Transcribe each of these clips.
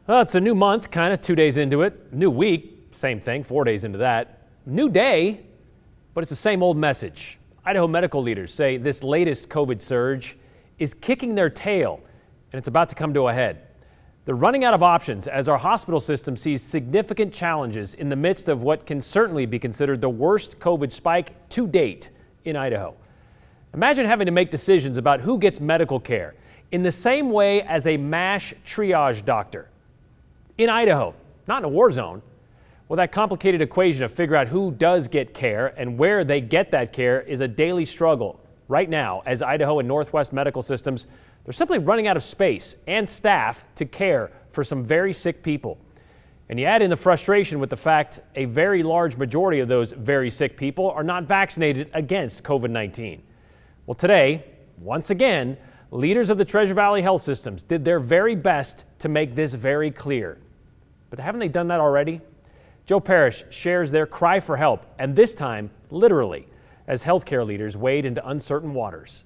Well, it's a new month, kind of 2 days into it. New week, same thing, 4 days into that. New day, but it's the same old message. Idaho medical leaders say this latest COVID surge is kicking their tail, and it's about to come to a head. They're running out of options as our hospital system sees significant challenges in the midst of what can certainly be considered the worst COVID spike to date in Idaho. Imagine having to make decisions about who gets medical care in the same way as a MASH triage doctor. In Idaho, not in a war zone. Well, that complicated equation to figure out who does get care and where they get that care is a daily struggle right now as Idaho and Northwest medical systems, they're simply running out of space and staff to care for some very sick people. And you add in the frustration with the fact a very large majority of those very sick people are not vaccinated against COVID-19. Well, today, once again, leaders of the Treasure Valley health systems did their very best to make this very clear. But haven't they done that already? Joe Parrish shares their cry for help, and this time, literally, as healthcare leaders wade into uncertain waters.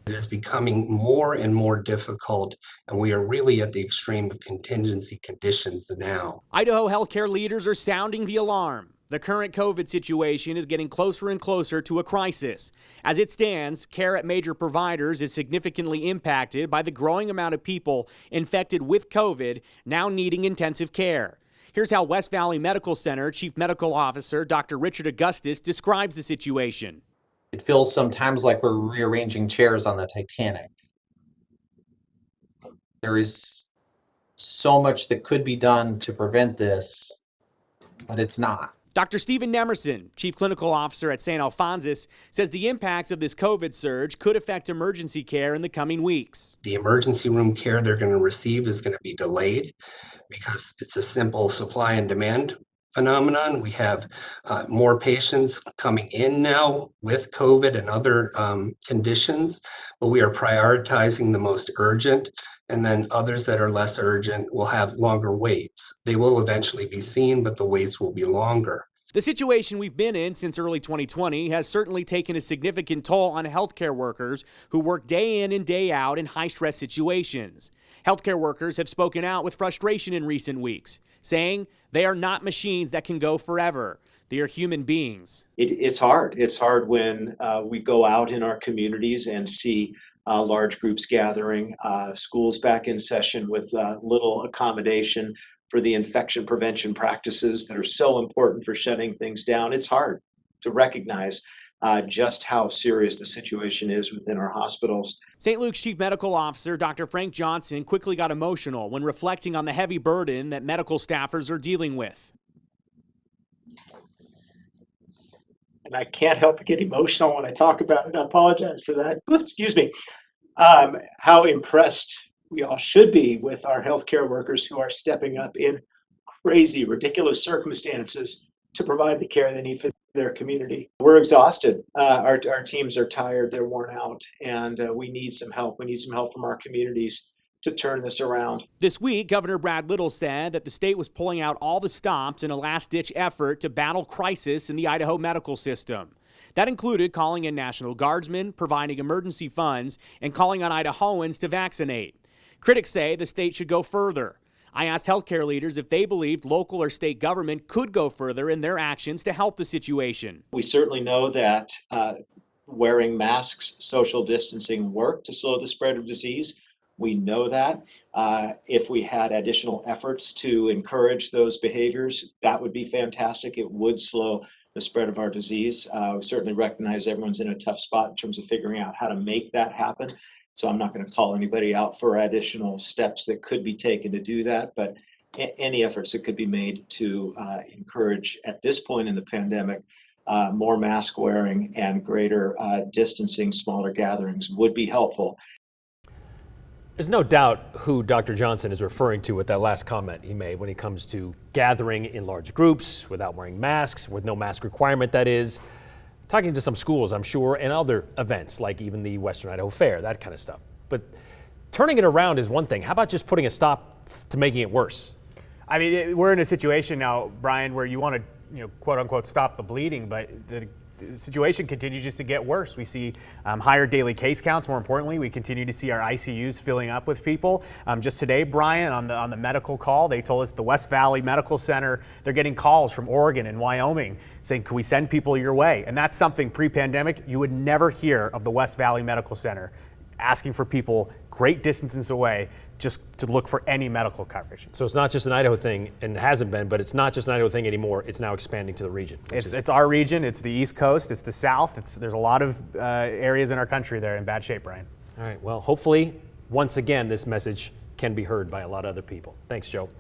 It is becoming more and more difficult, and we are really at the extreme of contingency conditions now. Idaho healthcare leaders are sounding the alarm. The current COVID situation is getting closer and closer to a crisis. As it stands, care at major providers is significantly impacted by the growing amount of people infected with COVID now needing intensive care. Here's how West Valley Medical Center Chief Medical Officer Dr. Richard Augustus describes the situation. It feels sometimes like we're rearranging chairs on the Titanic. There is so much that could be done to prevent this, but it's not. Dr. Stephen Nemerson, Chief Clinical Officer at St. Alphonsus, says the impacts of this COVID surge could affect emergency care in the coming weeks. The emergency room care they're going to receive is going to be delayed because it's a simple supply and demand phenomenon. We have more patients coming in now with COVID and other conditions, but we are prioritizing the most urgent, and then others that are less urgent will have longer waits. They will eventually be seen, but the waits will be longer. The situation we've been in since early 2020 has certainly taken a significant toll on healthcare workers who work day in and day out in high-stress situations. Healthcare workers have spoken out with frustration in recent weeks, saying they are not machines that can go forever. They are human beings. It's hard. It's hard when we go out in our communities and see large groups gathering, schools back in session with little accommodation for the infection prevention practices that are so important for shutting things down. It's hard to recognize just how serious the situation is within our hospitals. St. Luke's Chief Medical Officer Dr. Frank Johnson quickly got emotional when reflecting on the heavy burden that medical staffers are dealing with. And I can't help but get emotional when I talk about it. I apologize for that. Excuse me. How impressed we all should be with our healthcare workers who are stepping up in crazy, ridiculous circumstances to provide the care they need for their community. We're exhausted. Our teams are tired. They're worn out, and we need some help. We need some help from our communities to turn this around. This week, Governor Brad Little said that the state was pulling out all the stops in a last-ditch effort to battle crisis in the Idaho medical system. That included calling in National Guardsmen, providing emergency funds, and calling on Idahoans to vaccinate. Critics say the state should go further. I asked healthcare leaders if they believed local or state government could go further in their actions to help the situation. We certainly know that wearing masks, social distancing work to slow the spread of disease. We know that. If we had additional efforts to encourage those behaviors, that would be fantastic. It would slow the spread of our disease. We certainly recognize everyone's in a tough spot in terms of figuring out how to make that happen. So I'm not going to call anybody out for additional steps that could be taken to do that, but any efforts that could be made to encourage at this point in the pandemic, more mask wearing and greater distancing, smaller gatherings would be helpful. There's no doubt who Dr. Johnson is referring to with that last comment he made when it comes to gathering in large groups without wearing masks, with no mask requirement, that is. Talking to some schools, I'm sure, and other events like even the Western Idaho Fair, that kind of stuff. But turning it around is one thing. How about just putting a stop to making it worse? I mean, we're in a situation now, Brian, where you want to, quote unquote, stop the bleeding, but the the situation continues just to get worse. We see higher daily case counts. More importantly, we continue to see our ICUs filling up with people. Just today, Brian, on the medical call, they told us the West Valley Medical Center, they're getting calls from Oregon and Wyoming saying, can we send people your way? And that's something pre-pandemic you would never hear of the West Valley Medical Center, asking for people great distances away just to look for any medical coverage. So it's not just an Idaho thing, and it hasn't been, but it's not just an Idaho thing anymore. It's now expanding to the region. It's our region. It's the East Coast. It's the South. There's a lot of areas in our country that are in bad shape, Brian. All right, well, hopefully, once again, this message can be heard by a lot of other people. Thanks, Joe.